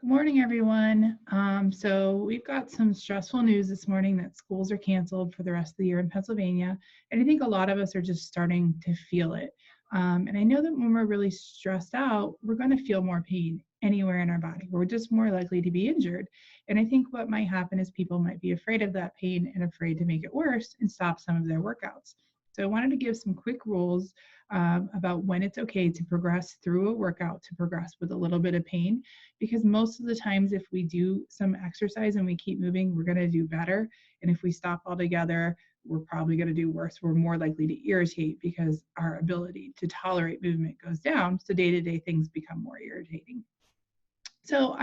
Good morning, everyone. So we've got some stressful news this morning that schools are canceled for the rest of the year in Pennsylvania. And I think a lot of us are just starting to feel it. And I know that when we're really stressed out, we're going to feel more pain anywhere in our body. We're just more likely to be injured. And I think what might happen is people might be afraid of that pain and afraid to make it worse and stop some of their workouts. So I wanted to give some quick rules about when it's okay to progress through a workout, to progress with a little bit of pain, because most of the times if we do some exercise and we keep moving, we're going to do better. And if we stop altogether, we're probably going to do worse. We're more likely to irritate because our ability to tolerate movement goes down. So day-to-day things become more irritating. So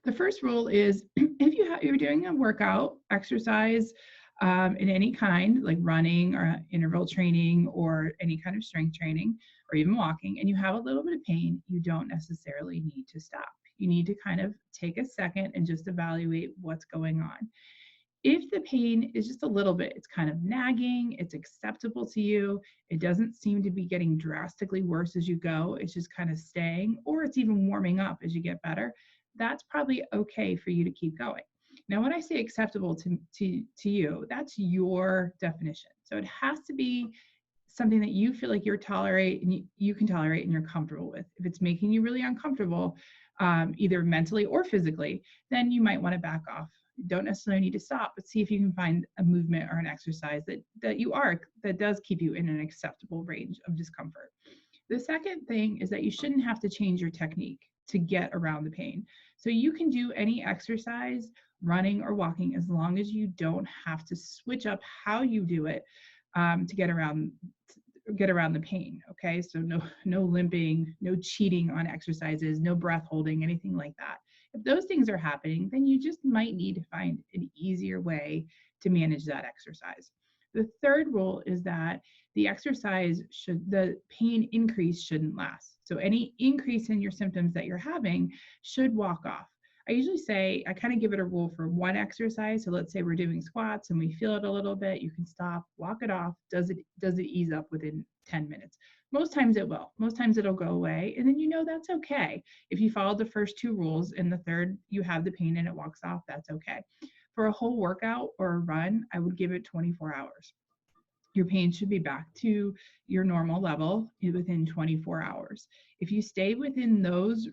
the first rule is if you're doing a workout exercise in any kind, like running or interval training or any kind of strength training or even walking, and you have a little bit of pain, you don't necessarily need to stop. You need to kind of take a second and just evaluate what's going on. If the pain is just a little bit, it's kind of nagging, it's acceptable to you, it doesn't seem to be getting drastically worse as you go, it's just kind of staying, or it's even warming up as you get better, that's probably okay for you to keep going. Now, when I say acceptable to you, that's your definition. So it has to be something that you feel like you can tolerate and you're comfortable with. If it's making you really uncomfortable, either mentally or physically, then you might want to back off. You don't necessarily need to stop, but see if you can find a movement or an exercise that does keep you in an acceptable range of discomfort. The second thing is that you shouldn't have to change your technique to get around the pain. So you can do any exercise, running or walking, as long as you don't have to switch up how you do it to get around the pain. Okay, so no limping, no cheating on exercises, no breath holding, anything like that. If those things are happening, then you just might need to find an easier way to manage that exercise. The third rule is that the pain increase shouldn't last. So any increase in your symptoms that you're having should walk off. I usually say, I kind of give it a rule for one exercise. So let's say we're doing squats and we feel it a little bit, you can stop, walk it off. Does it ease up within 10 minutes? Most times it will. Most times it'll go away. And then that's okay. If you follow the first two rules and the third, you have the pain and it walks off, that's okay. For a whole workout or a run, I would give it 24 hours. Your pain should be back to your normal level within 24 hours. If you stay within those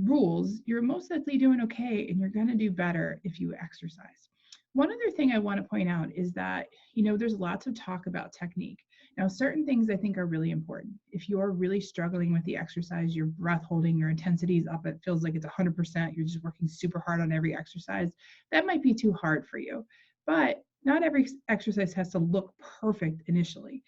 rules, you're most likely doing okay and you're going to do better if you exercise. One other thing I want to point out is that, there's lots of talk about technique. Now, certain things I think are really important. If you're really struggling with the exercise, your breath holding, your intensity is up, it feels like it's 100%, you're just working super hard on every exercise, that might be too hard for you. But not every exercise has to look perfect initially.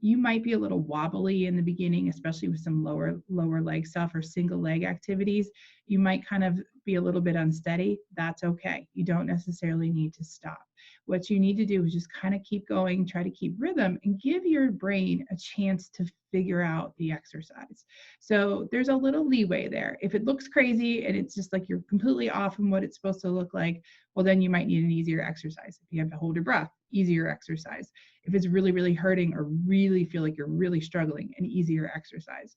You might be a little wobbly in the beginning, especially with some lower leg stuff or single leg activities. You might kind of be a little bit unsteady. That's okay. You don't necessarily need to stop. What you need to do is just kind of keep going, try to keep rhythm, and give your brain a chance to figure out the exercise. So there's a little leeway there. If it looks crazy and it's just like you're completely off from what it's supposed to look like, well, then you might need an easier exercise. If you have to hold your breath, easier exercise. If it's really, really hurting or really feel like you're really struggling, an easier exercise.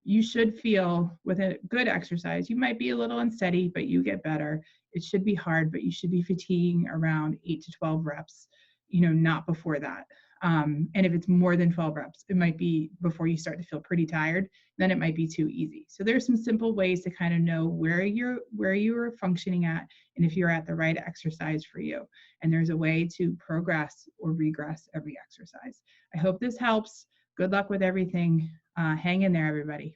You should feel with a good exercise, you might be a little unsteady, but you get better. It should be hard, but you should be fatiguing around 8 to 12 reps, not before that. And if it's more than 12 reps, it might be before you start to feel pretty tired, then it might be too easy. So there's some simple ways to kind of know where you're functioning at and if you're at the right exercise for you. And there's a way to progress or regress every exercise. I hope this helps. Good luck with everything. Hang in there, everybody.